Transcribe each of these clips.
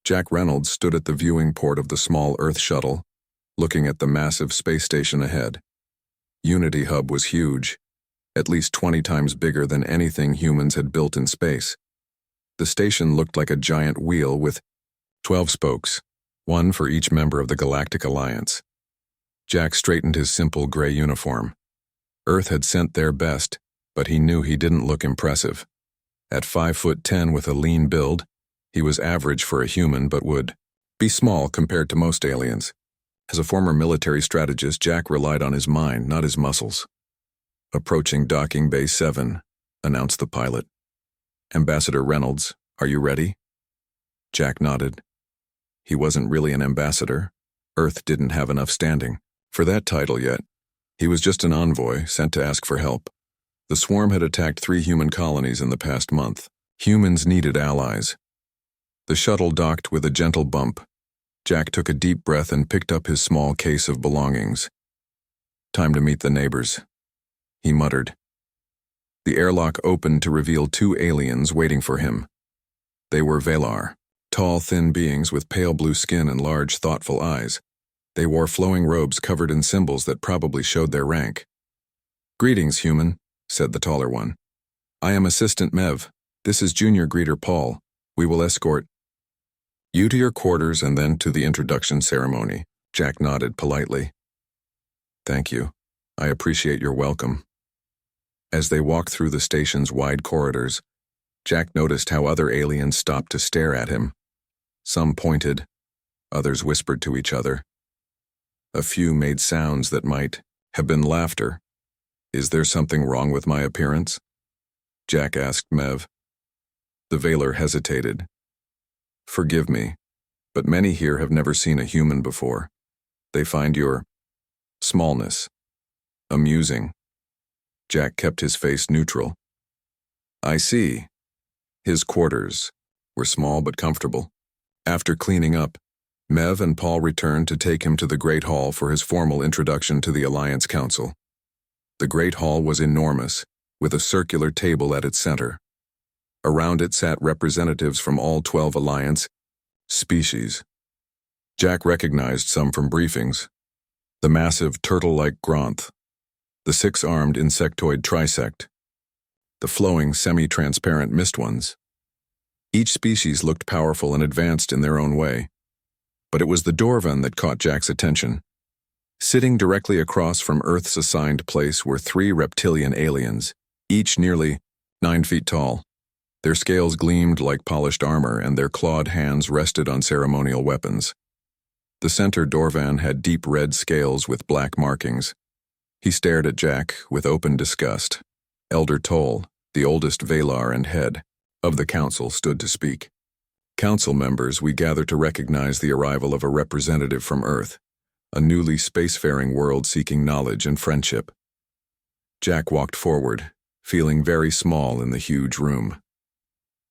Jack Reynolds stood at the viewing port of the small Earth shuttle, looking at the massive space station ahead. Unity Hub was huge, at least 20 times bigger than anything humans had built in space. The station looked like a giant wheel with 12 spokes, one for each member of the Galactic Alliance. Jack straightened his simple gray uniform. Earth had sent their best, but he knew he didn't look impressive. At 5'10" with a lean build, he was average for a human but would be small compared to most aliens. As a former military strategist, Jack relied on his mind, not his muscles. "Approaching Docking Bay 7, announced the pilot. "Ambassador Reynolds, are you ready?" Jack nodded. He wasn't really an ambassador. Earth didn't have enough standing for that title yet. He was just an envoy sent to ask for help. The swarm had attacked 3 human colonies in the past month. Humans needed allies. The shuttle docked with a gentle bump. Jack took a deep breath and picked up his small case of belongings. "Time to meet the neighbors," he muttered. The airlock opened to reveal 2 aliens waiting for him. They were Velar, tall, thin beings with pale blue skin and large, thoughtful eyes. They wore flowing robes covered in symbols that probably showed their rank. "Greetings, human," said the taller one. "I am Assistant Mev. This is Junior Greeter Paul. We will escort you to your quarters and then to the introduction ceremony." Jack nodded politely. "Thank you. I appreciate your welcome." As they walked through the station's wide corridors, Jack noticed how other aliens stopped to stare at him. Some pointed, others whispered to each other. A few made sounds that might have been laughter. "Is there something wrong with my appearance?" Jack asked Mev. The Velar hesitated. "Forgive me, but many here have never seen a human before. They find your smallness amusing." Jack kept his face neutral. "I see." His quarters were small but comfortable. After cleaning up, Mev and Paul returned to take him to the Great Hall for his formal introduction to the Alliance Council. The Great Hall was enormous, with a circular table at its center. Around it sat representatives from all 12 Alliance species. Jack recognized some from briefings. The massive turtle-like Gronth, the 6-armed insectoid Trisect, the flowing semi-transparent mist ones. Each species looked powerful and advanced in their own way. But it was the Dorvan that caught Jack's attention. Sitting directly across from Earth's assigned place were 3 reptilian aliens, each nearly 9 feet tall. Their scales gleamed like polished armor, and their clawed hands rested on ceremonial weapons. The center Dorvan had deep red scales with black markings. He stared at Jack with open disgust. Elder Toll, the oldest Velar and head of the council, stood to speak. "Council members, we gather to recognize the arrival of a representative from Earth, a newly spacefaring world seeking knowledge and friendship." Jack walked forward, feeling very small in the huge room.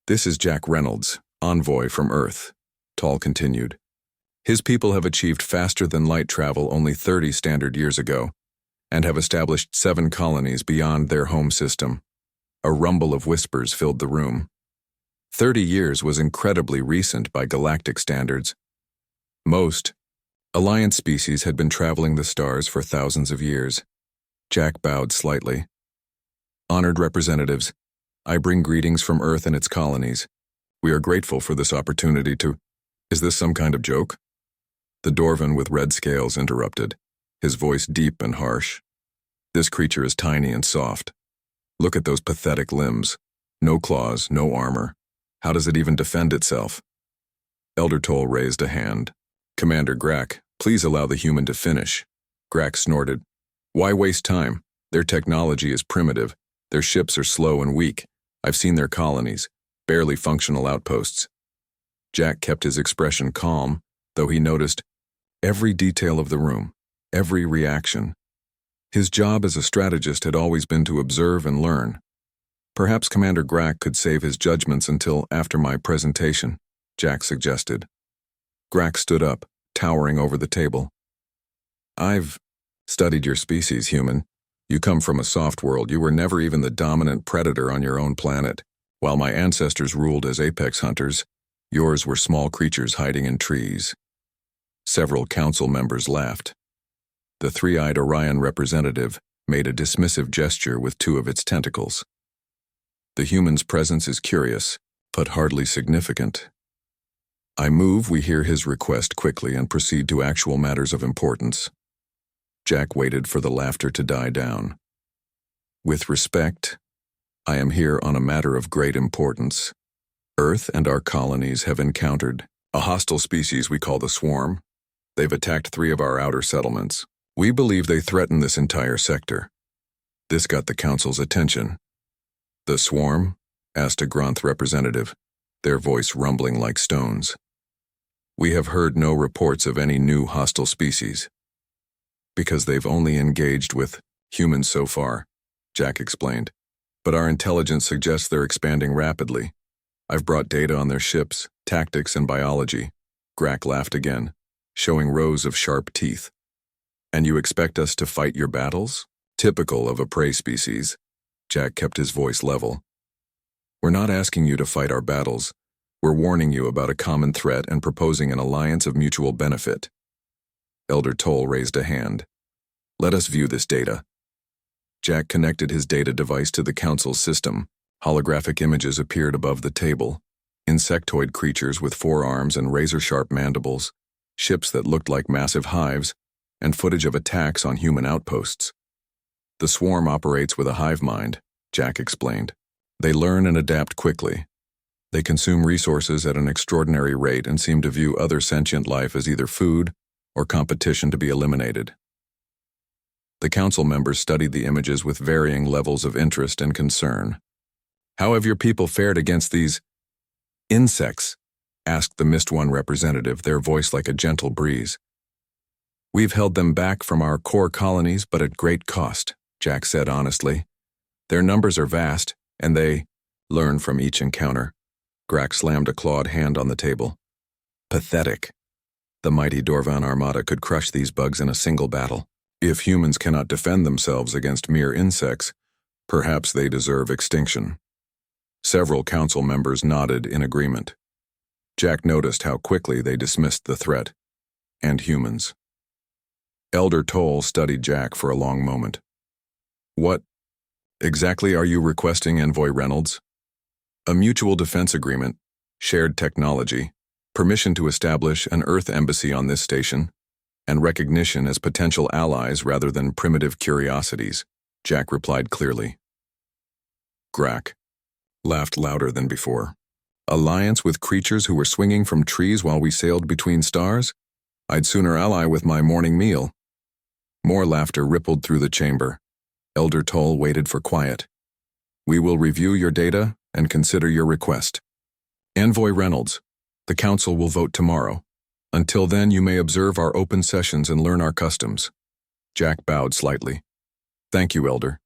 "This is Jack Reynolds, envoy from Earth," Toll continued. "His people have achieved faster-than-light travel only 30 standard years ago, and have established 7 colonies beyond their home system." A rumble of whispers filled the room. 30 years was incredibly recent by galactic standards. Most Alliance species had been traveling the stars for thousands of years. Jack bowed slightly. "Honored representatives, I bring greetings from Earth and its colonies. We are grateful for this opportunity to—" "Is this some kind of joke?" The Dorvan with red scales interrupted, his voice deep and harsh. "This creature is tiny and soft. Look at those pathetic limbs. No claws, no armor. How does it even defend itself?" Elder Toll raised a hand. "Commander Grack, please allow the human to finish." Grack snorted. "Why waste time? Their technology is primitive. Their ships are slow and weak. I've seen their colonies, barely functional outposts." Jack kept his expression calm, though he noticed every detail of the room, every reaction. His job as a strategist had always been to observe and learn. "Perhaps Commander Grack could save his judgments until after my presentation," Jack suggested. Grack stood up, towering over the table. "I've studied your species, human. You come from a soft world. You were never even the dominant predator on your own planet. While my ancestors ruled as apex hunters, Yours were small creatures hiding in trees. Several council members laughed. The three-eyed Orion representative made a dismissive gesture with two of its tentacles. The human's presence is curious, but hardly significant. I move we hear his request quickly and proceed to actual matters of importance. Jack waited for the laughter to die down. With respect, I am here on a matter of great importance. Earth and our colonies have encountered a hostile species we call the Swarm. They've attacked 3 of our outer settlements. We believe they threaten this entire sector. This got the Council's attention. The Swarm? Asked a Gronth representative, their voice rumbling like stones. We have heard no reports of any new hostile species. Because they've only engaged with humans so far, Jack explained. But our intelligence suggests they're expanding rapidly. I've brought data on their ships, tactics, and biology. Grack laughed again, showing rows of sharp teeth. And you expect us to fight your battles? Typical of a prey species. Jack kept his voice level. We're not asking you to fight our battles. We're warning you about a common threat and proposing an alliance of mutual benefit. Elder Toll raised a hand. Let us view this data. Jack connected his data device to the Council's system. Holographic images appeared above the table. Insectoid creatures with 4 arms and razor-sharp mandibles, ships that looked like massive hives, and footage of attacks on human outposts. The Swarm operates with a hive mind, Jack explained. They learn and adapt quickly. They consume resources at an extraordinary rate and seem to view other sentient life as either food or competition to be eliminated. The council members studied the images with varying levels of interest and concern. How have your people fared against these insects? Asked the Mist One representative, their voice like a gentle breeze. We've held them back from our core colonies, but at great cost, Jack said honestly. Their numbers are vast, and they learn from each encounter. Grack slammed a clawed hand on the table. Pathetic. The mighty Dorvan armada could crush these bugs in a single battle. If humans cannot defend themselves against mere insects, perhaps they deserve extinction. Several council members nodded in agreement. Jack noticed how quickly they dismissed the threat. And humans. Elder Toll studied Jack for a long moment. What exactly are you requesting, Envoy Reynolds? A mutual defense agreement, shared technology, permission to establish an Earth embassy on this station, and recognition as potential allies rather than primitive curiosities, Jack replied clearly. Grack laughed louder than before. Alliance with creatures who were swinging from trees while we sailed between stars? I'd sooner ally with my morning meal. More laughter rippled through the chamber. Elder Toll waited for quiet. We will review your data and consider your request. Envoy Reynolds, the Council will vote tomorrow. Until then, you may observe our open sessions and learn our customs. Jack bowed slightly. Thank you, Elder.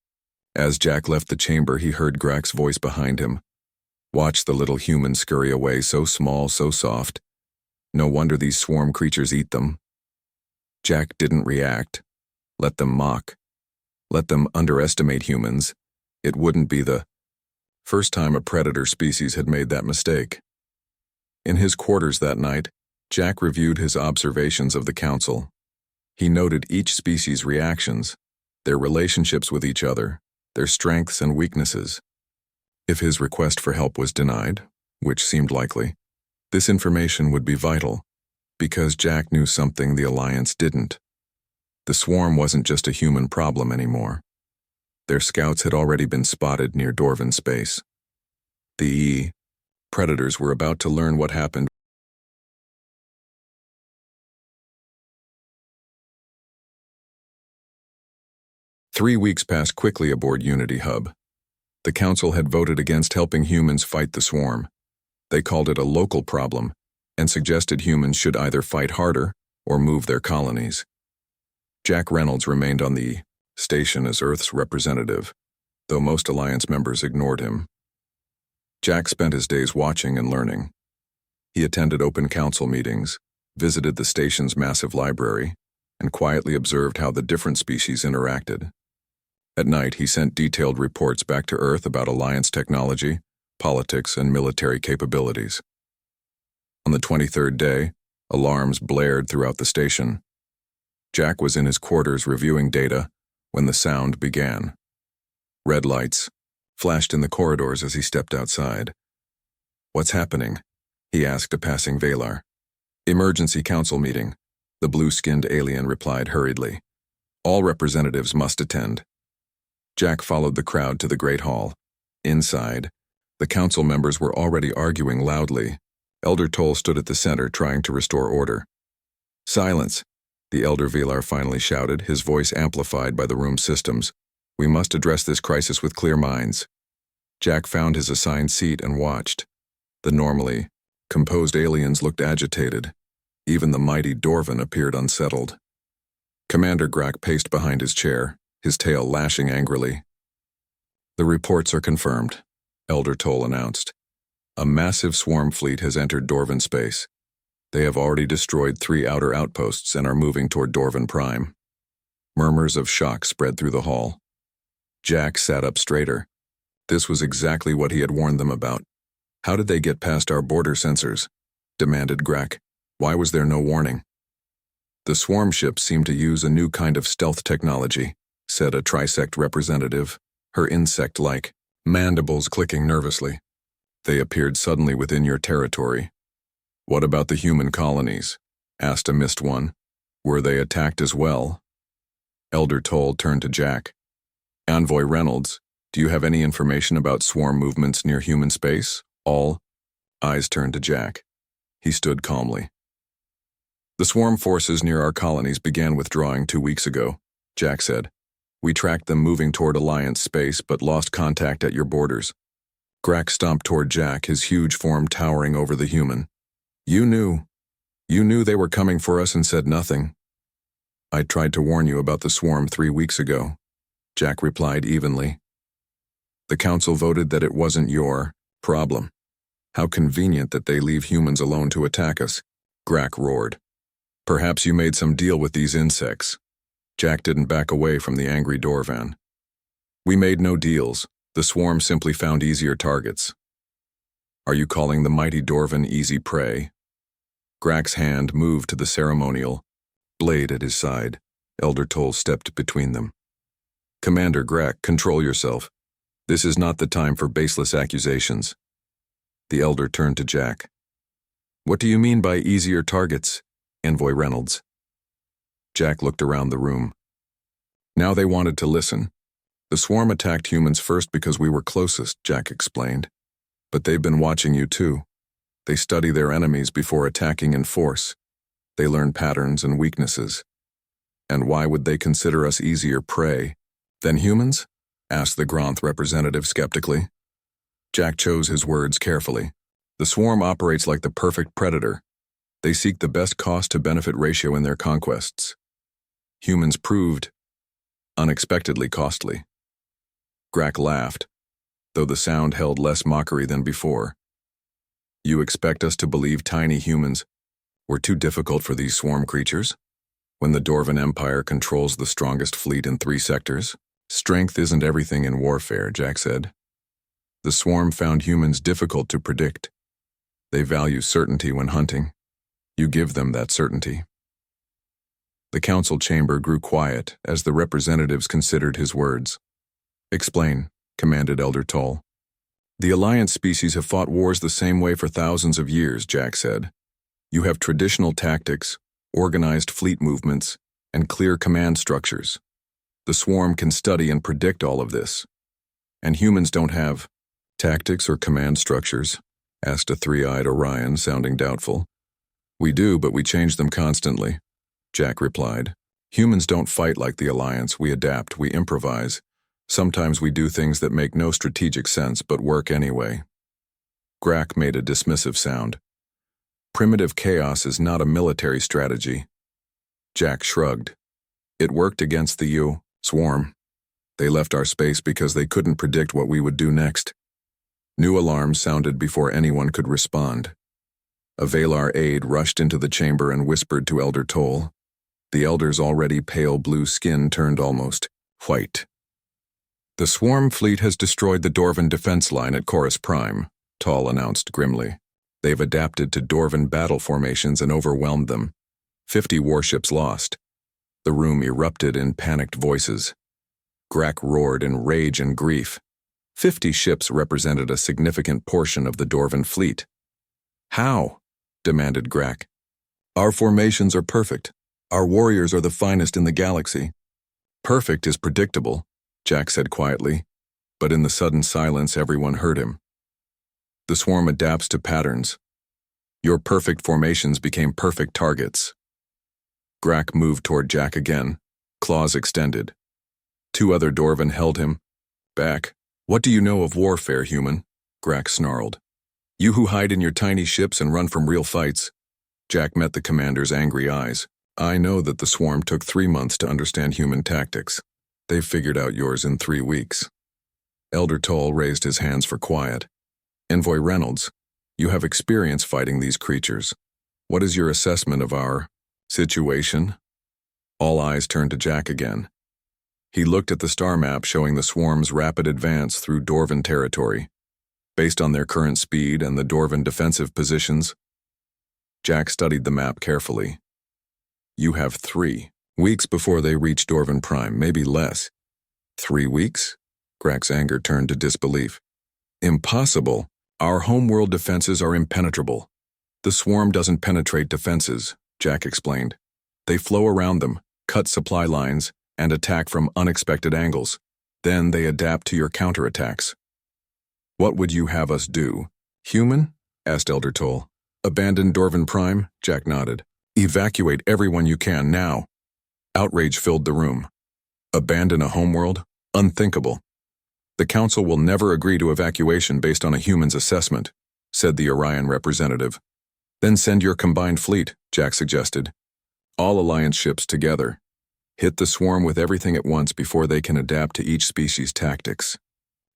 As Jack left the chamber, he heard Grack's voice behind him. Watch the little human scurry away, so small, so soft. No wonder these swarm creatures eat them. Jack didn't react. Let them mock. Let them underestimate humans. It wouldn't be the first time a predator species had made that mistake. In his quarters that night, Jack reviewed his observations of the Council. He noted each species' reactions, their relationships with each other, their strengths and weaknesses. If his request for help was denied, which seemed likely, this information would be vital, because Jack knew something the Alliance didn't. The Swarm wasn't just a human problem anymore. Their scouts had already been spotted near Dorvan space. The predators were about to learn what happened. Three weeks passed quickly aboard Unity Hub. The Council had voted against helping humans fight the Swarm. They called it a local problem and suggested humans should either fight harder or move their colonies. Jack Reynolds remained on the station as Earth's representative, though most Alliance members ignored him. Jack spent his days watching and learning. He attended open council meetings, visited the station's massive library, and quietly observed how the different species interacted. At night, he sent detailed reports back to Earth about Alliance technology, politics, and military capabilities. On the 23rd day, alarms blared throughout the station. Jack was in his quarters reviewing data when the sound began. Red lights flashed in the corridors as he stepped outside. "What's happening?" he asked a passing Valar. "Emergency council meeting," the blue-skinned alien replied hurriedly. "All representatives must attend." Jack followed the crowd to the Great Hall. Inside, the council members were already arguing loudly. Elder Toll stood at the center, trying to restore order. "Silence," the Elder Valar finally shouted, his voice amplified by the room's systems. "We must address this crisis with clear minds." Jack found his assigned seat and watched. The normally composed aliens looked agitated. Even the mighty Dorvan appeared unsettled. Commander Grak paced behind his chair, his tail lashing angrily. "The reports are confirmed," Elder Toll announced. "A massive swarm fleet has entered Dorvan space. They have already destroyed 3 outer outposts and are moving toward Dorvan Prime." Murmurs of shock spread through the hall. Jack sat up straighter. This was exactly what he had warned them about. "How did they get past our border sensors?" demanded Grak. "Why was there no warning?" "The swarm ships seem to use a new kind of stealth technology," said a Trisect representative, her insect-like mandibles clicking nervously. "They appeared suddenly within your territory." "What about the human colonies?" asked a missed one. "Were they attacked as well?" Elder Toll turned to Jack. "Envoy Reynolds, do you have any information about swarm movements near human space?" All eyes turned to Jack. He stood calmly. "The swarm forces near our colonies began withdrawing 2 weeks ago," Jack said. "We tracked them moving toward Alliance space but lost contact at your borders." Grak stomped toward Jack, his huge form towering over the human. You knew they were coming for us and said nothing." "I tried to warn you about the swarm 3 weeks ago," Jack replied evenly. "The council voted that it wasn't your problem. How convenient that they leave humans alone to attack us," Grak roared. "Perhaps you made some deal with these insects." Jack didn't back away from the angry Dorvan. "We made no deals. The swarm simply found easier targets." "Are you calling the mighty Dorvan easy prey?" Grak's hand moved to the ceremonial blade at his side. Elder Toll stepped between them. "Commander Grak, control yourself. This is not the time for baseless accusations." The Elder turned to Jack. "What do you mean by easier targets, Envoy Reynolds?" Jack looked around the room. Now they wanted to listen. "The swarm attacked humans first because we were closest," Jack explained. "But they've been watching you too. They study their enemies before attacking in force. They learn patterns and weaknesses. And why would they consider us easier prey than humans?" asked the Gronth representative skeptically. Jack chose his words carefully. "The swarm operates like the perfect predator. They seek the best cost-to-benefit ratio in their conquests. Humans proved unexpectedly costly." Grak laughed, though the sound held less mockery than before. "You expect us to believe tiny humans were too difficult for these swarm creatures? When the Dorvan Empire controls the strongest fleet in 3 sectors? Strength isn't everything in warfare," Jack said. "The swarm found humans difficult to predict. They value certainty when hunting. You give them that certainty." The council chamber grew quiet as the representatives considered his words. "Explain," commanded Elder Toll. "The Alliance species have fought wars the same way for thousands of years," Jack said. "You have traditional tactics, organized fleet movements, and clear command structures. The swarm can study and predict all of this. And humans don't have tactics or command structures," asked a 3-eyed Orion, sounding doubtful. "We do, but we change them constantly," Jack replied. "Humans don't fight like the Alliance. We adapt, we improvise. Sometimes we do things that make no strategic sense but work anyway." Grak made a dismissive sound. "Primitive chaos is not a military strategy." Jack shrugged. "It worked against the swarm. They left our space because they couldn't predict what we would do next." New alarms sounded before anyone could respond. A Valar aide rushed into the chamber and whispered to Elder Toll. The Elder's already pale blue skin turned almost white. "The swarm fleet has destroyed the Dorvan defense line at Chorus Prime," Toll announced grimly. They've adapted to Dorvan battle formations and overwhelmed them. 50 warships lost. The room erupted in panicked voices. Grak roared in rage and grief. 50 ships represented a significant portion of the Dorvan fleet. "How?" demanded Grak. "Our formations are perfect. Our warriors are the finest in the galaxy." "Perfect is predictable," Jack said quietly, but in the sudden silence everyone heard him. "The swarm adapts to patterns. Your perfect formations became perfect targets." Grak moved toward Jack again, claws extended. 2 other Dorvan held him back. "What do you know of warfare, human?" Grak snarled. "You who hide in your tiny ships and run from real fights." Jack met the commander's angry eyes. "I know that the swarm took 3 months to understand human tactics. They've figured out yours in 3 weeks. Elder Toll raised his hands for quiet. "Envoy Reynolds, you have experience fighting these creatures. What is your assessment of our situation?" All eyes turned to Jack again. He looked at the star map showing the swarm's rapid advance through Dorvan territory. Based on their current speed and the Dorvan defensive positions, Jack studied the map carefully. "You have 3 weeks before they reach Dorvan Prime, maybe less." 3 weeks? Grak's anger turned to disbelief. "Impossible. Our homeworld defenses are impenetrable." "The swarm doesn't penetrate defenses," Jack explained. "They flow around them, cut supply lines, and attack from unexpected angles. Then they adapt to your counterattacks." "What would you have us do?" "Human?" asked Elder Toll. "Abandon Dorvan Prime?" Jack nodded. "Evacuate everyone you can now." Outrage filled the room. "Abandon a homeworld? Unthinkable." "The Council will never agree to evacuation based on a human's assessment," said the Orion representative. "Then send your combined fleet," Jack suggested. "All Alliance ships together. Hit the swarm with everything at once before they can adapt to each species' tactics."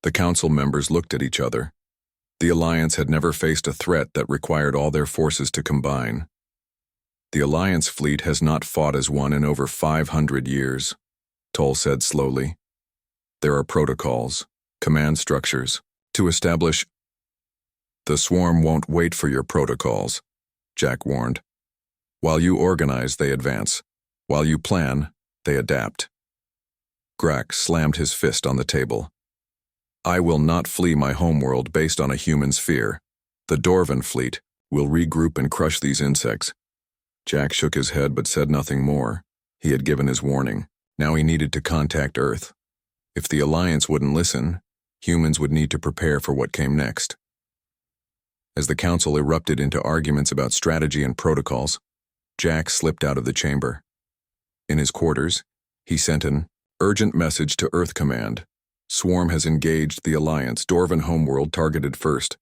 The Council members looked at each other. The Alliance had never faced a threat that required all their forces to combine. "The Alliance fleet has not fought as one in over 500 years, Toll said slowly. "There are protocols, command structures, to establish—" "The swarm won't wait for your protocols," Jack warned. "While you organize, they advance. While you plan, they adapt." Grak slammed his fist on the table. "I will not flee my homeworld based on a human's fear. The Dorvan fleet will regroup and crush these insects." Jack shook his head but said nothing more. He had given his warning. Now he needed to contact Earth. If the Alliance wouldn't listen, humans would need to prepare for what came next. As the Council erupted into arguments about strategy and protocols, Jack slipped out of the chamber. In his quarters, he sent an urgent message to Earth Command. "Swarm has engaged the Alliance. Dorvan homeworld targeted first.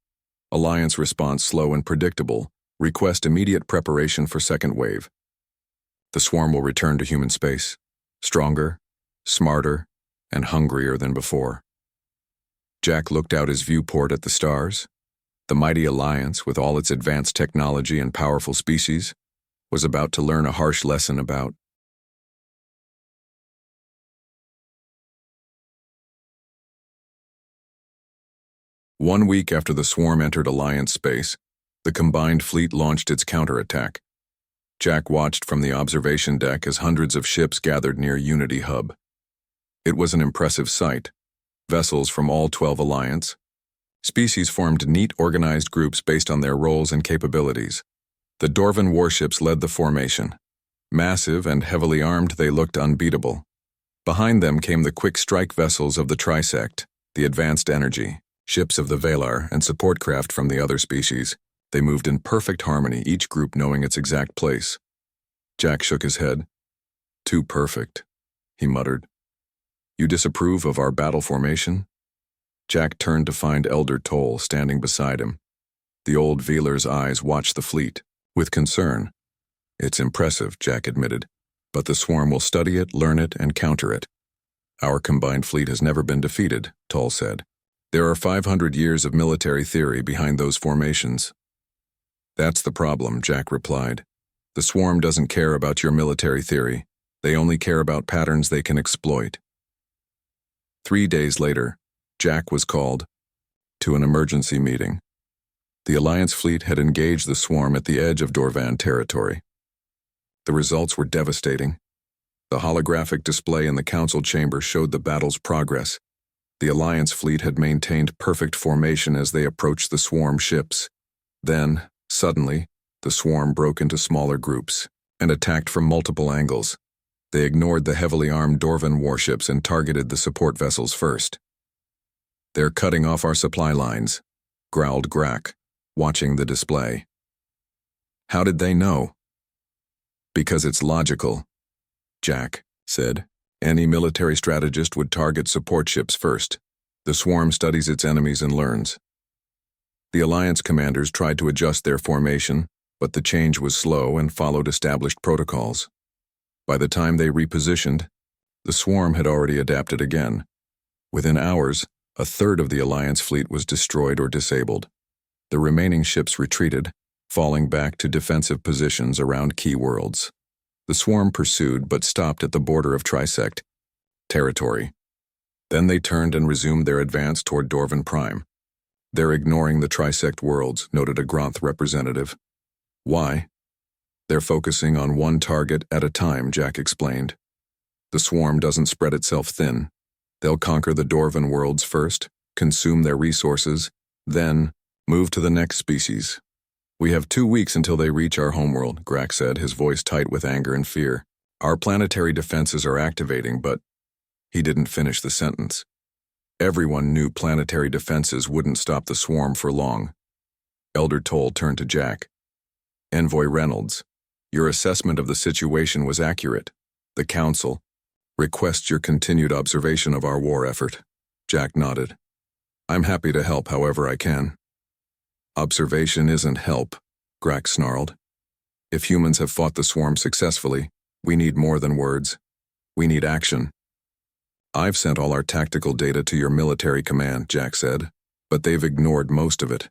Alliance response slow and predictable. Request immediate preparation for second wave. The swarm will return to human space, stronger, smarter, and hungrier than before." Jack looked out his viewport at the stars. The mighty Alliance, with all its advanced technology and powerful species, was about to learn a harsh lesson about One week after the swarm entered Alliance space, the combined fleet launched its counterattack. Jack watched from the observation deck as hundreds of ships gathered near Unity Hub. It was an impressive sight. Vessels from all 12 Alliance species formed neat, organized groups based on their roles and capabilities. The Dorvan warships led the formation. Massive and heavily armed, they looked unbeatable. Behind them came the quick strike vessels of the Trisect, the Advanced Energy, ships of the Valar, and support craft from the other species. They moved in perfect harmony, each group knowing its exact place. Jack shook his head. "Too perfect," he muttered. "You disapprove of our battle formation?" Jack turned to find Elder Toll standing beside him. The old Velar's eyes watched the fleet, with concern. "It's impressive," Jack admitted, "but the swarm will study it, learn it, and counter it." "Our combined fleet has never been defeated," Toll said. "There are 500 years of military theory behind those formations." "That's the problem," Jack replied. "The swarm doesn't care about your military theory. They only care about patterns they can exploit." 3 days later, Jack was called to an emergency meeting. The Alliance fleet had engaged the swarm at the edge of Dorvan territory. The results were devastating. The holographic display in the council chamber showed the battle's progress. The Alliance fleet had maintained perfect formation as they approached the swarm ships. Then, suddenly, the swarm broke into smaller groups and attacked from multiple angles. They ignored the heavily armed Dorvan warships and targeted the support vessels first. "They're cutting off our supply lines," growled Grak, watching the display. "How did they know?" "Because it's logical," Jack said. "Any military strategist would target support ships first. The swarm studies its enemies and learns." The Alliance commanders tried to adjust their formation, but the change was slow and followed established protocols. By the time they repositioned, the swarm had already adapted again. Within hours, a third of the Alliance fleet was destroyed or disabled. The remaining ships retreated, falling back to defensive positions around key worlds. The swarm pursued but stopped at the border of Trisect territory. Then they turned and resumed their advance toward Dorvan Prime. "They're ignoring the Trisect worlds," noted a Gronth representative. "Why?" "They're focusing on one target at a time," Jack explained. "The swarm doesn't spread itself thin. They'll conquer the Dorvan worlds first, consume their resources, then move to the next species." "We have 2 weeks until they reach our homeworld," Grak said, his voice tight with anger and fear. "Our planetary defenses are activating, but—" He didn't finish the sentence. Everyone knew planetary defenses wouldn't stop the swarm for long. Elder Toll turned to Jack. "Envoy Reynolds, your assessment of the situation was accurate. The Council requests your continued observation of our war effort." Jack nodded. "I'm happy to help however I can." "Observation isn't help," Grak snarled. "If humans have fought the swarm successfully, we need more than words. We need action." "I've sent all our tactical data to your military command," Jack said, "but they've ignored most of it.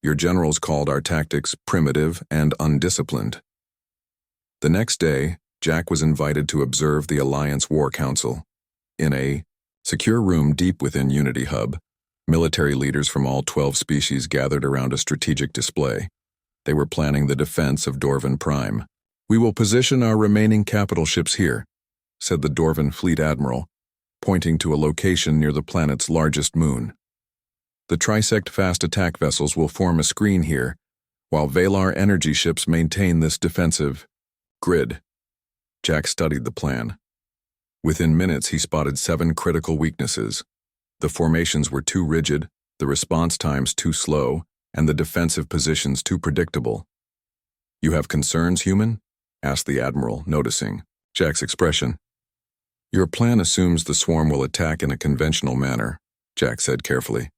Your generals called our tactics primitive and undisciplined." The next day, Jack was invited to observe the Alliance War Council. In a secure room deep within Unity Hub, military leaders from all 12 species gathered around a strategic display. They were planning the defense of Dorvan Prime. "We will position our remaining capital ships here," said the Dorvan Fleet Admiral, pointing to a location near the planet's largest moon. "The Trisect fast attack vessels will form a screen here, while Valar energy ships maintain this defensive grid." Jack studied the plan. Within minutes, he spotted 7 critical weaknesses. The formations were too rigid, the response times too slow, and the defensive positions too predictable. "You have concerns, human?" asked the Admiral, noticing Jack's expression. "Your plan assumes the swarm will attack in a conventional manner," Jack said carefully.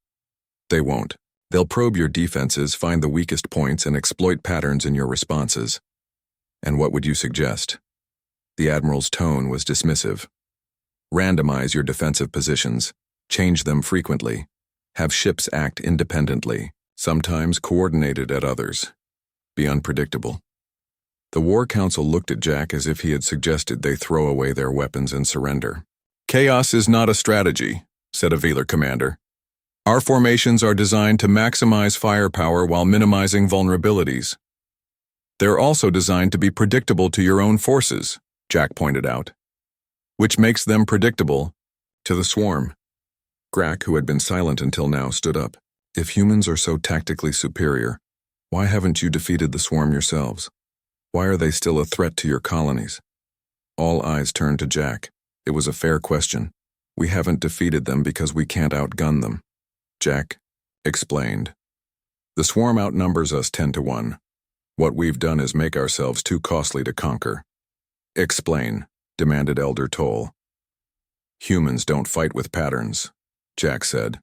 "They won't. They'll probe your defenses, find the weakest points, and exploit patterns in your responses." "And what would you suggest?" The Admiral's tone was dismissive. "Randomize your defensive positions. Change them frequently. Have ships act independently, sometimes coordinated at others. Be unpredictable." The War Council looked at Jack as if he had suggested they throw away their weapons and surrender. "Chaos is not a strategy," said a Valar commander. "Our formations are designed to maximize firepower while minimizing vulnerabilities. They're also designed to be predictable to your own forces," Jack pointed out. "Which makes them predictable to the swarm." Grak, who had been silent until now, stood up. "If humans are so tactically superior, why haven't you defeated the swarm yourselves? Why are they still a threat to your colonies?" All eyes turned to Jack. It was a fair question. "We haven't defeated them because we can't outgun them," Jack explained. "The swarm outnumbers us 10 to 1. What we've done is make ourselves too costly to conquer." "Explain," demanded Elder Toll. "Humans don't fight with patterns," Jack said.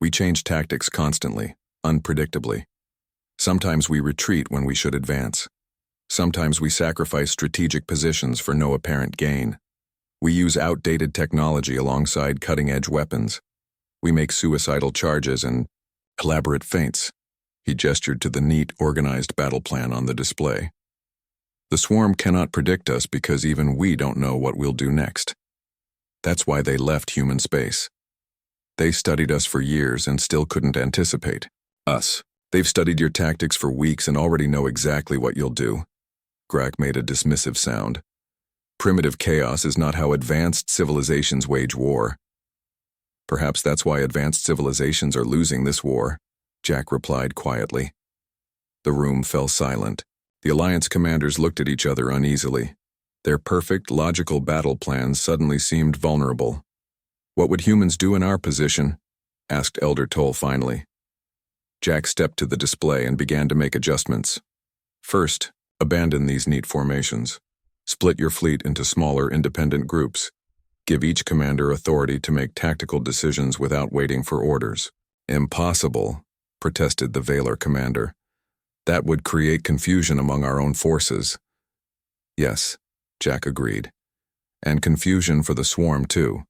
"We change tactics constantly, unpredictably. Sometimes we retreat when we should advance. Sometimes we sacrifice strategic positions for no apparent gain. We use outdated technology alongside cutting-edge weapons. We make suicidal charges and elaborate feints." He gestured to the neat, organized battle plan on the display. "The swarm cannot predict us because even we don't know what we'll do next. That's why they left human space. They studied us for years and still couldn't anticipate us." They've studied your tactics for weeks and already know exactly what you'll do. Grak made a dismissive sound. Primitive chaos is not how advanced civilizations wage war. Perhaps that's why advanced civilizations are losing this war, Jack replied quietly. The room fell silent. The Alliance commanders looked at each other uneasily. Their perfect, logical battle plans suddenly seemed vulnerable. "What would humans do in our position?" asked Elder Toll finally. Jack stepped to the display and began to make adjustments. First, abandon these neat formations. Split your fleet into smaller, independent groups. Give each commander authority to make tactical decisions without waiting for orders. "Impossible," protested the Valor commander. "That would create confusion among our own forces." "Yes," Jack agreed. "And confusion for the swarm, too.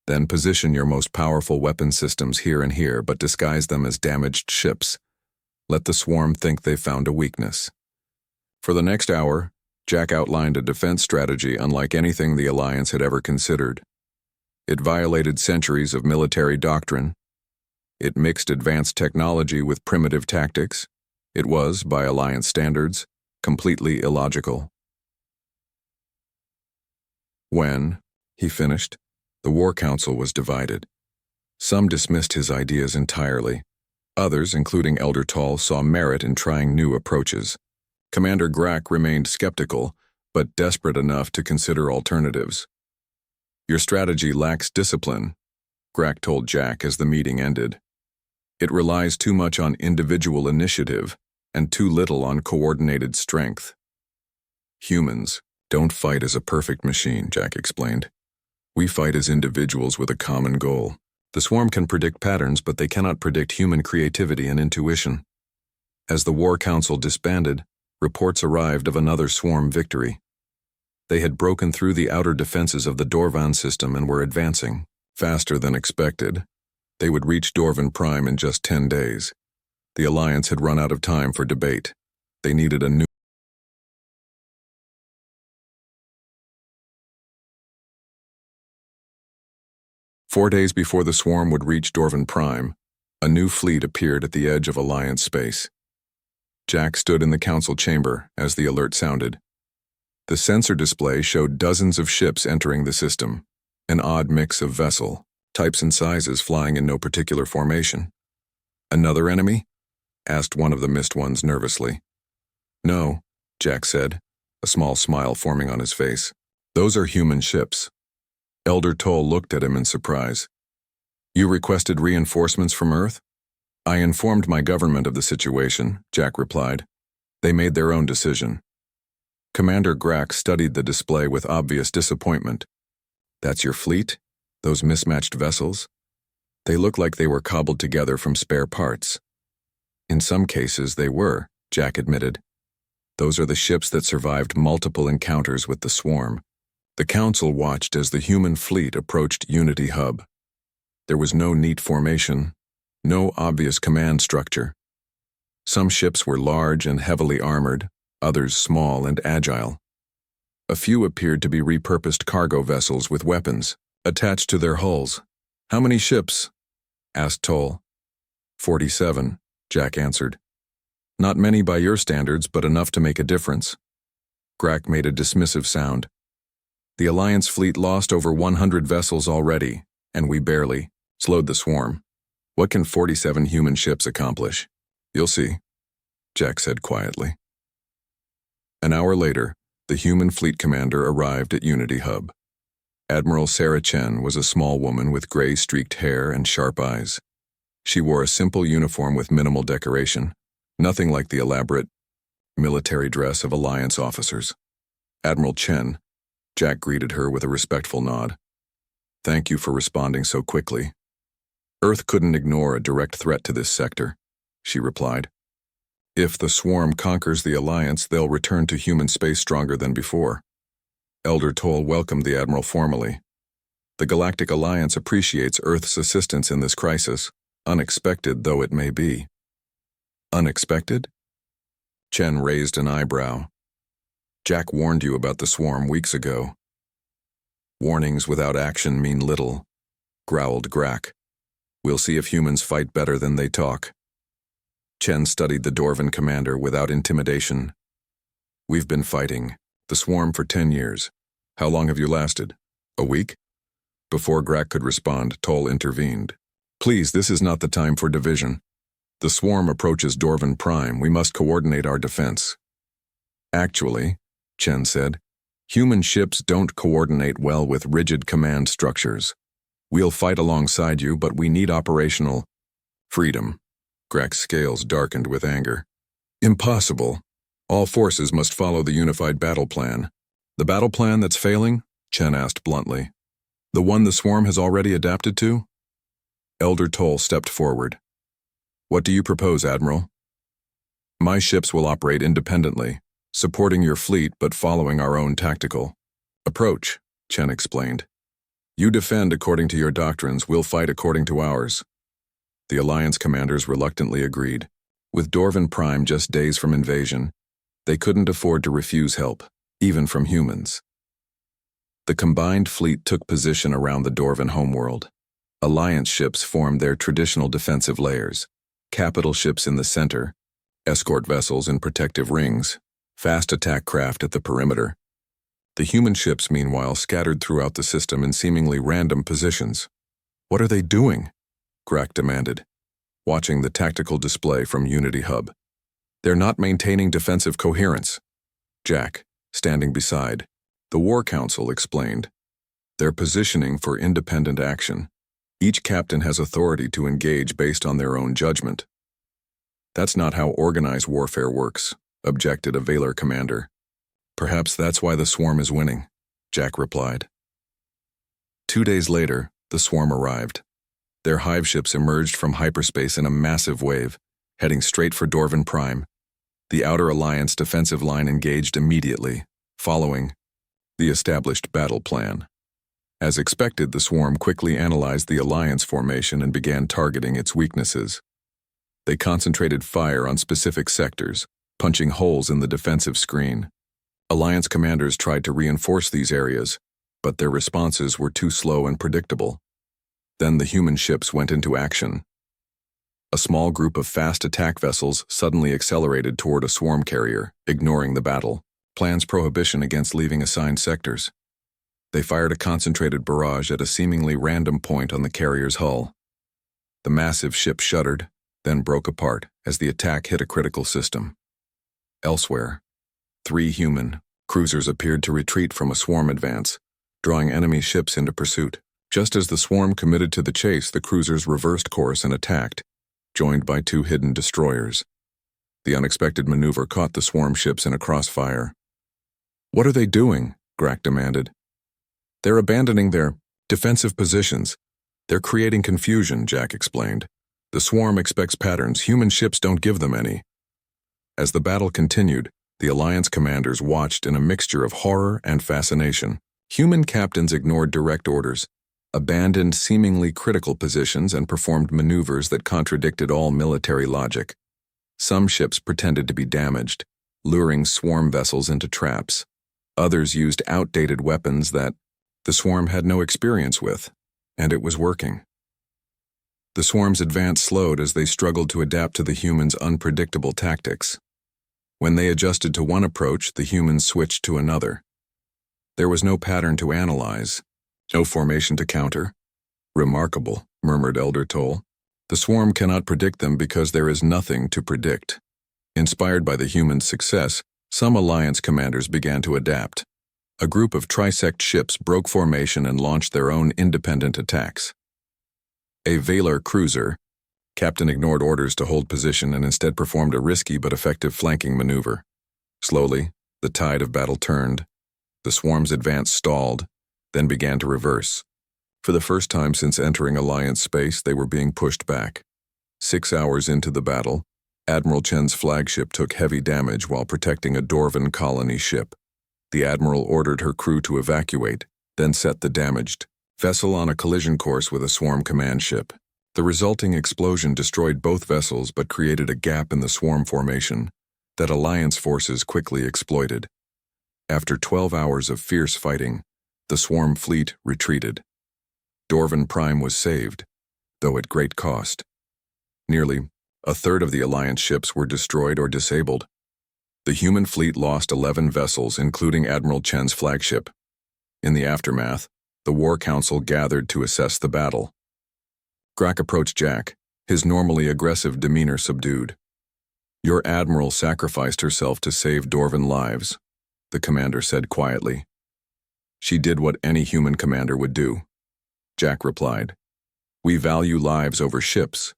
Then position your most powerful weapon systems here and here, but disguise them as damaged ships. Let the swarm think they've found a weakness." For the next hour, Jack outlined a defense strategy unlike anything the Alliance had ever considered. It violated centuries of military doctrine. It mixed advanced technology with primitive tactics. It was, by Alliance standards, completely illogical. When, he finished, the War Council was divided. Some dismissed his ideas entirely. Others, including Elder Toll, saw merit in trying new approaches. Commander Grak remained skeptical, but desperate enough to consider alternatives. "Your strategy lacks discipline," Grak told Jack as the meeting ended. "It relies too much on individual initiative and too little on coordinated strength." "Humans don't fight as a perfect machine," Jack explained. "We fight as individuals with a common goal. The swarm can predict patterns, but they cannot predict human creativity and intuition." As the War Council disbanded, reports arrived of another swarm victory. They had broken through the outer defenses of the Dorvan system and were advancing, faster than expected. They would reach Dorvan Prime in just 10 days. The Alliance had run out of time for debate. They needed a new 4 days before the swarm would reach Dorvan Prime, a new fleet appeared at the edge of Alliance space. Jack stood in the council chamber as the alert sounded. The sensor display showed dozens of ships entering the system, an odd mix of vessel, types and sizes flying in no particular formation. "Another enemy?" asked one of the missed ones nervously. "No," Jack said, a small smile forming on his face. "Those are human ships." Elder Toll looked at him in surprise. "You requested reinforcements from Earth?" "I informed my government of the situation," Jack replied. "They made their own decision." Commander Grak studied the display with obvious disappointment. "That's your fleet? Those mismatched vessels? They look like they were cobbled together from spare parts." "In some cases they were," Jack admitted. "Those are the ships that survived multiple encounters with the swarm." The Council watched as the human fleet approached Unity Hub. There was no neat formation, no obvious command structure. Some ships were large and heavily armored, others small and agile. A few appeared to be repurposed cargo vessels with weapons attached to their hulls. "How many ships?" asked Toll. 47, Jack answered. "Not many by your standards, but enough to make a difference." Grak made a dismissive sound. "The Alliance fleet lost over 100 vessels already, and we barely slowed the swarm. What can 47 human ships accomplish?" "You'll see," Jack said quietly. An hour later, the human fleet commander arrived at Unity Hub. Admiral Sarah Chen was a small woman with gray-streaked hair and sharp eyes. She wore a simple uniform with minimal decoration, nothing like the elaborate military dress of Alliance officers. "Admiral Chen," Jack greeted her with a respectful nod. "Thank you for responding so quickly." "Earth couldn't ignore a direct threat to this sector," she replied. "If the swarm conquers the Alliance, they'll return to human space stronger than before." Elder Toll welcomed the Admiral formally. "The Galactic Alliance appreciates Earth's assistance in this crisis, unexpected though it may be." "Unexpected?" Chen raised an eyebrow. "Jack warned you about the swarm weeks ago." "Warnings without action mean little," growled Grak. "We'll see if humans fight better than they talk." Chen studied the Dorvan commander without intimidation. We've been fighting the swarm for 10 years. How long have you lasted? A week? Before Grak could respond, Toll intervened. Please, this is not the time for division. The swarm approaches Dorvan Prime. We must coordinate our defense. Actually, Chen said, human ships don't coordinate well with rigid command structures. We'll fight alongside you, but we need operational freedom. Grak's scales darkened with anger. Impossible. All forces must follow the unified battle plan. The battle plan that's failing? Chen asked bluntly. The one the swarm has already adapted to? Elder Toll stepped forward. What do you propose, Admiral? My ships will operate independently, supporting your fleet but following our own tactical approach, Chen explained. You defend according to your doctrines, we'll fight according to ours. The Alliance commanders reluctantly agreed. With Dorvan Prime just days from invasion, they couldn't afford to refuse help, even from humans. The combined fleet took position around the Dorvan homeworld. Alliance ships formed their traditional defensive layers, capital ships in the center, escort vessels in protective rings, fast attack craft at the perimeter. The human ships, meanwhile, scattered throughout the system in seemingly random positions. What are they doing? Grak demanded, watching the tactical display from Unity Hub. They're not maintaining defensive coherence. Jack, standing beside, the War Council explained. They're positioning for independent action. Each captain has authority to engage based on their own judgment. That's not how organized warfare works, objected a Valor commander. Perhaps that's why the swarm is winning, Jack replied. 2 days later, the swarm arrived. Their hive ships emerged from hyperspace in a massive wave, heading straight for Dorvan Prime. The Outer Alliance defensive line engaged immediately, following the established battle plan. As expected, the swarm quickly analyzed the Alliance formation and began targeting its weaknesses. They concentrated fire on specific sectors, punching holes in the defensive screen. Alliance commanders tried to reinforce these areas, but their responses were too slow and predictable. Then the human ships went into action. A small group of fast attack vessels suddenly accelerated toward a swarm carrier, ignoring the battle plan's prohibition against leaving assigned sectors. They fired a concentrated barrage at a seemingly random point on the carrier's hull. The massive ship shuddered, then broke apart as the attack hit a critical system. Elsewhere, 3 human cruisers appeared to retreat from a swarm advance, drawing enemy ships into pursuit. Just as the swarm committed to the chase, the cruisers reversed course and attacked, joined by 2 hidden destroyers. The unexpected maneuver caught the swarm ships in a crossfire. What are they doing? Grak demanded. They're abandoning their defensive positions. They're creating confusion, Jack explained. The swarm expects patterns. Human ships don't give them any. As the battle continued, the Alliance commanders watched in a mixture of horror and fascination. Human captains ignored direct orders, abandoned seemingly critical positions, and performed maneuvers that contradicted all military logic. Some ships pretended to be damaged, luring swarm vessels into traps. Others used outdated weapons that the swarm had no experience with, and it was working. The swarm's advance slowed as they struggled to adapt to the humans' unpredictable tactics. When they adjusted to one approach, the humans switched to another. There was no pattern to analyze, no formation to counter. Remarkable, murmured Elder Toll. The swarm cannot predict them because there is nothing to predict. Inspired by the humans' success, some Alliance commanders began to adapt. A group of trisect ships broke formation and launched their own independent attacks. A Valor cruiser, captain ignored orders to hold position and instead performed a risky but effective flanking maneuver. Slowly, the tide of battle turned. The swarm's advance stalled, then began to reverse. For the first time since entering Alliance space, they were being pushed back. 6 hours into the battle, Admiral Chen's flagship took heavy damage while protecting a Dorvan colony ship. The Admiral ordered her crew to evacuate, then set the damaged vessel on a collision course with a swarm command ship. The resulting explosion destroyed both vessels but created a gap in the swarm formation that Alliance forces quickly exploited. After 12 hours of fierce fighting, the swarm fleet retreated. Dorvan Prime was saved, though at great cost. Nearly A third of the Alliance ships were destroyed or disabled. The human fleet lost 11 vessels, including Admiral Chen's flagship. In the aftermath, the War Council gathered to assess the battle. Grak approached Jack, his normally aggressive demeanor subdued. "Your admiral sacrificed herself to save Dorvan lives," the commander said quietly. "She did what any human commander would do," Jack replied. "We value lives over ships.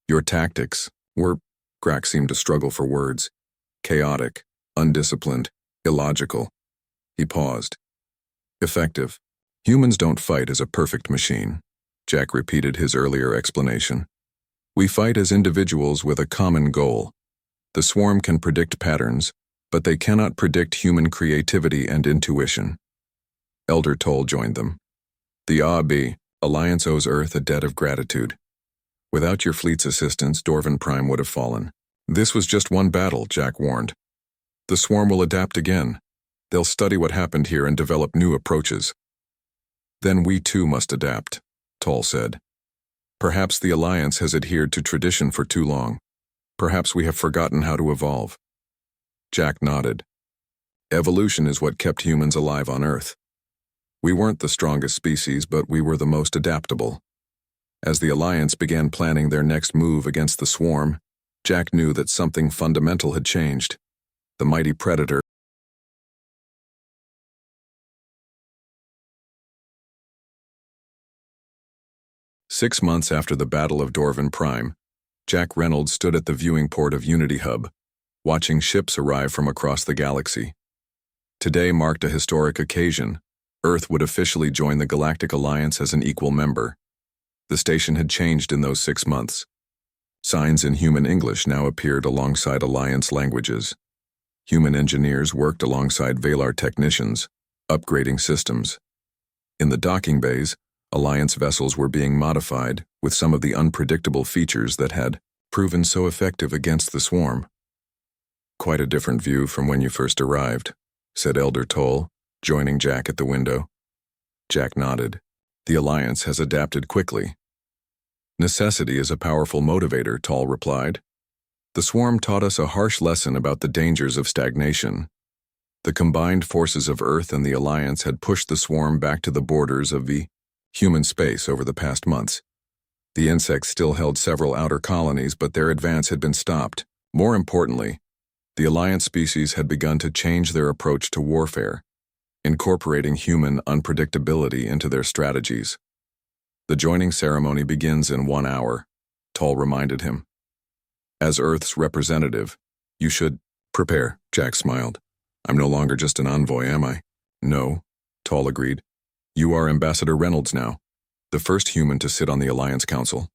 Your tactics were," Grak seemed to struggle for words, "chaotic, undisciplined, illogical." He paused. "Effective. Humans don't fight as a perfect machine," Jack repeated his earlier explanation. "We fight as individuals with a common goal. The swarm can predict patterns, but they cannot predict human creativity and intuition." Elder Toll joined them. "The AAB, Alliance owes Earth a debt of gratitude. Without your fleet's assistance, Dorvan Prime would have fallen." "This was just one battle," Jack warned. "The swarm will adapt again. They'll study what happened here and develop new approaches." "Then we too must adapt," Toll said. "Perhaps the Alliance has adhered to tradition for too long. Perhaps we have forgotten how to evolve." Jack nodded. "Evolution is what kept humans alive on Earth. We weren't the strongest species, but we were the most adaptable." As the Alliance began planning their next move against the swarm, Jack knew that something fundamental had changed. The mighty predator. Six months after the Battle of Dorvan Prime, Jack Reynolds stood at the viewing port of Unity Hub, watching ships arrive from across the galaxy. Today marked a historic occasion. Earth would officially join the Galactic Alliance as an equal member. The station had changed in those 6 months. Signs in human English now appeared alongside Alliance languages. Human engineers worked alongside Valar technicians, upgrading systems. In the docking bays, Alliance vessels were being modified with some of the unpredictable features that had proven so effective against the swarm. "Quite a different view from when you first arrived," said Elder Toll, joining Jack at the window. Jack nodded. "The Alliance has adapted quickly." "Necessity is a powerful motivator," Toll replied. "The swarm taught us a harsh lesson about the dangers of stagnation. The combined forces of Earth and the Alliance had pushed the swarm back to the borders of the human space over the past months. The insects still held several outer colonies, but their advance had been stopped. More importantly, the Alliance species had begun to change their approach to warfare, incorporating human unpredictability into their strategies. "The joining ceremony begins in 1 hour," Toll reminded him. "As Earth's representative, you should prepare," Jack smiled. "I'm no longer just an envoy, am I?" "No," Toll agreed. "You are Ambassador Reynolds now, the first human to sit on the Alliance Council."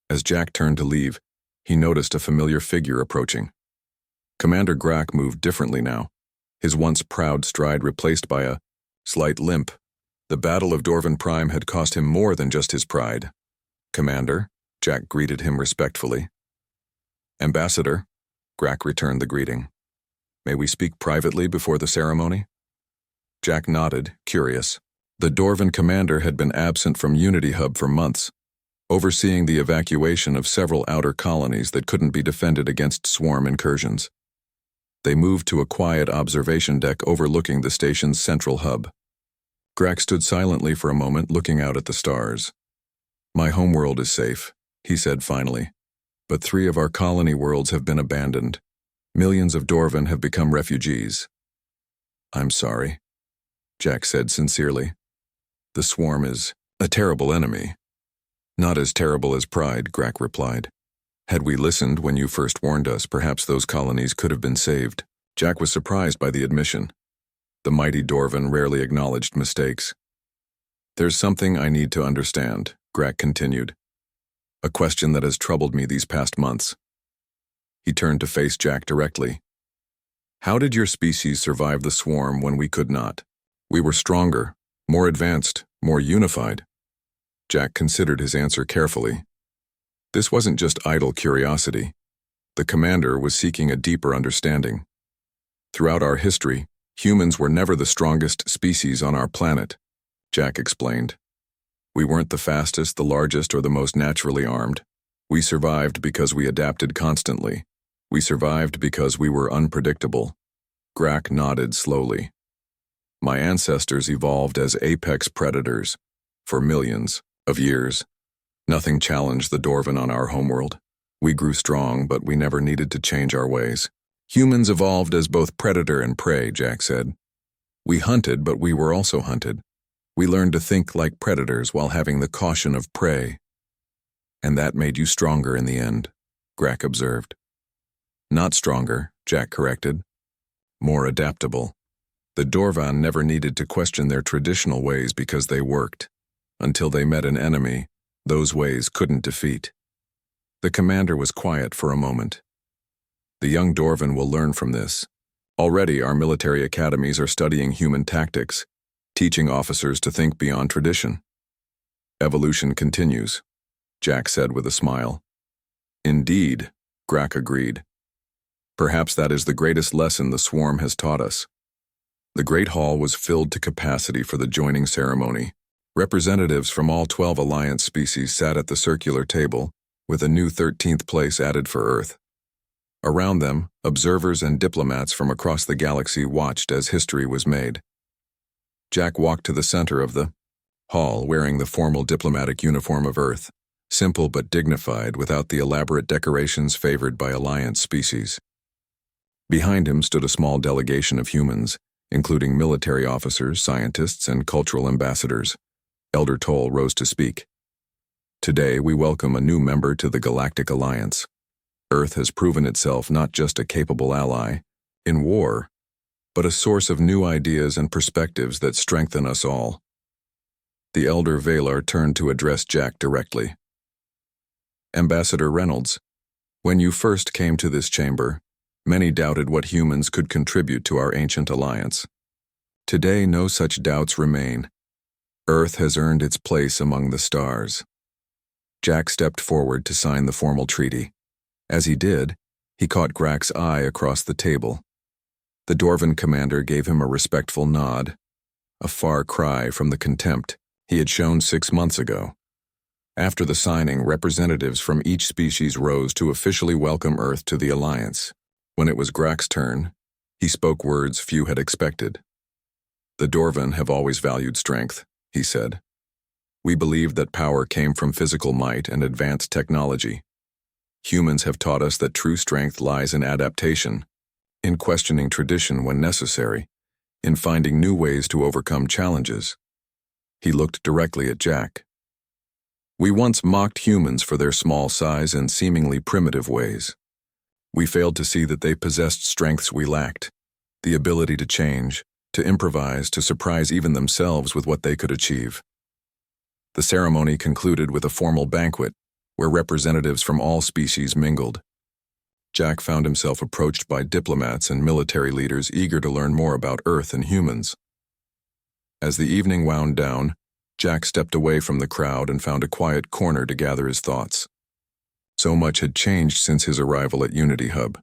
As Jack turned to leave, he noticed a familiar figure approaching. Commander Grak moved differently now, his once proud stride replaced by a slight limp. The Battle of Dorvan Prime had cost him more than just his pride. "Commander," Jack greeted him respectfully. "Ambassador," Grak returned the greeting. "May we speak privately before the ceremony?" Jack nodded, curious. The Dorvan commander had been absent from Unity Hub for months, overseeing the evacuation of several outer colonies that couldn't be defended against swarm incursions. They moved to a quiet observation deck overlooking the station's central hub. Grak stood silently for a moment, looking out at the stars. "My homeworld is safe," he said finally, "but 3 of our colony worlds have been abandoned. Millions of Dorvan have become refugees." "I'm sorry," Jack said sincerely. "The swarm is a terrible enemy." "Not as terrible as pride," Grak replied. "Had we listened when you first warned us, perhaps those colonies could have been saved." Jack was surprised by the admission. The mighty Dorvan rarely acknowledged mistakes. "There's something I need to understand," Grak continued. "A question that has troubled me these past months." He turned to face Jack directly. "How did your species survive the swarm when we could not? We were stronger, more advanced, more unified." Jack considered his answer carefully. This wasn't just idle curiosity. The commander was seeking a deeper understanding. "Throughout our history, humans were never the strongest species on our planet," Jack explained. "We weren't the fastest, the largest, or the most naturally armed. We survived because we adapted constantly. We survived because we were unpredictable. Grak nodded slowly. My ancestors evolved as apex predators. For millions of years, nothing challenged the Dorvan on our homeworld. We grew strong, but we never needed to change our ways. Humans evolved as both predator and prey, Jack said. We hunted, but we were also hunted. We learned to think like predators while having the caution of prey. And that made you stronger in the end, Grak observed. Not stronger, Jack corrected. More adaptable. The Dorvan never needed to question their traditional ways because they worked. Until they met an enemy, those ways couldn't defeat. The commander was quiet for a moment. The young Dorvan will learn from this. Already our military academies are studying human tactics, teaching officers to think beyond tradition. Evolution continues, Jack said with a smile. Indeed, Grak agreed. Perhaps that is the greatest lesson the swarm has taught us. The Great Hall was filled to capacity for the joining ceremony. Representatives from all 12 Alliance species sat at the circular table, with a new 13th place added for Earth. Around them, observers and diplomats from across the galaxy watched as history was made. Jack walked to the center of the hall wearing the formal diplomatic uniform of Earth, simple but dignified without the elaborate decorations favored by Alliance species. Behind him stood a small delegation of humans, including military officers, scientists, and cultural ambassadors. Elder Toll rose to speak. Today we welcome a new member to the Galactic Alliance. Earth has proven itself not just a capable ally in war, but a source of new ideas and perspectives that strengthen us all. The Elder Valar turned to address Jack directly. Ambassador Reynolds, when you first came to this chamber, many doubted what humans could contribute to our ancient alliance. Today, no such doubts remain. Earth has earned its place among the stars. Jack stepped forward to sign the formal treaty. As he did, he caught Grak's eye across the table. The Dorvan commander gave him a respectful nod, a far cry from the contempt he had shown 6 months ago. After the signing, representatives from each species rose to officially welcome Earth to the Alliance. When it was Grak's turn, he spoke words few had expected. The Dorvan have always valued strength, he said. We believed that power came from physical might and advanced technology. Humans have taught us that true strength lies in adaptation, in questioning tradition when necessary, in finding new ways to overcome challenges. He looked directly at Jack. We once mocked humans for their small size and seemingly primitive ways. We failed to see that they possessed strengths we lacked, the ability to change, to improvise, to surprise even themselves with what they could achieve. The ceremony concluded with a formal banquet, where representatives from all species mingled. Jack found himself approached by diplomats and military leaders eager to learn more about Earth and humans. As the evening wound down, Jack stepped away from the crowd and found a quiet corner to gather his thoughts. So much had changed since his arrival at Unity Hub.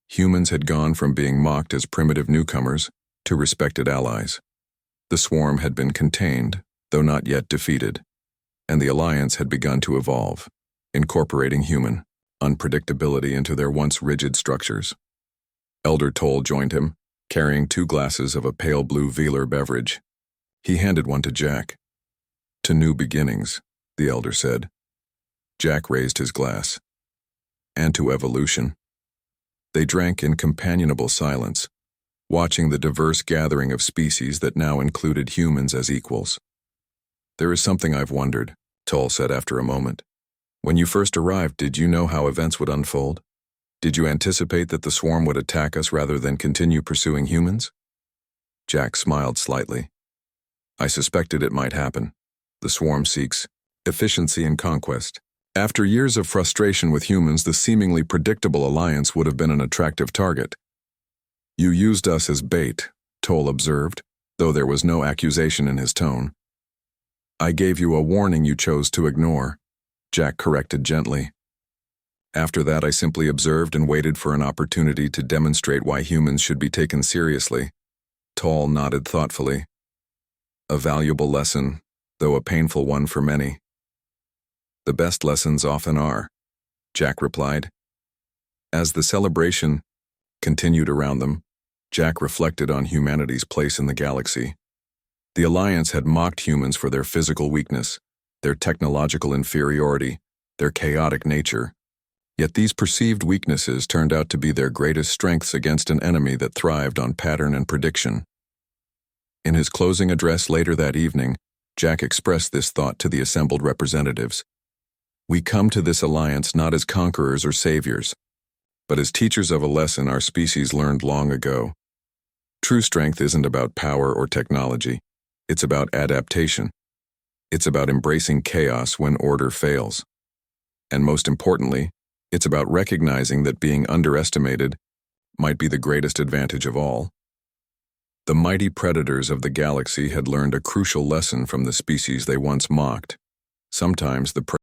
Humans had gone from being mocked as primitive newcomers to respected allies. The swarm had been contained, though not yet defeated, and the Alliance had begun to evolve, incorporating human unpredictability into their once rigid structures. Elder Toll joined him, carrying 2 glasses of a pale blue Velar beverage. He handed one to Jack. To new beginnings, the Elder said. Jack raised his glass. And to evolution. They drank in companionable silence, watching the diverse gathering of species that now included humans as equals. There is something I've wondered, Toll said after a moment. When you first arrived, did you know how events would unfold? Did you anticipate that the swarm would attack us rather than continue pursuing humans? Jack smiled slightly. I suspected it might happen. The swarm seeks efficiency and conquest. After years of frustration with humans, the seemingly predictable alliance would have been an attractive target. You used us as bait, Toll observed, though there was no accusation in his tone. I gave you a warning you chose to ignore, Jack corrected gently. After that, I simply observed and waited for an opportunity to demonstrate why humans should be taken seriously. Toll nodded thoughtfully. A valuable lesson, though a painful one for many. The best lessons often are, Jack replied. As the celebration continued around them, Jack reflected on humanity's place in the galaxy. The Alliance had mocked humans for their physical weakness, their technological inferiority, their chaotic nature. Yet these perceived weaknesses turned out to be their greatest strengths against an enemy that thrived on pattern and prediction. In his closing address later that evening, Jack expressed this thought to the assembled representatives. We come to this alliance not as conquerors or saviors, but as teachers of a lesson our species learned long ago. True strength isn't about power or technology. It's about adaptation. It's about embracing chaos when order fails. And most importantly, it's about recognizing that being underestimated might be the greatest advantage of all. The mighty predators of the galaxy had learned a crucial lesson from the species they once mocked. Sometimes the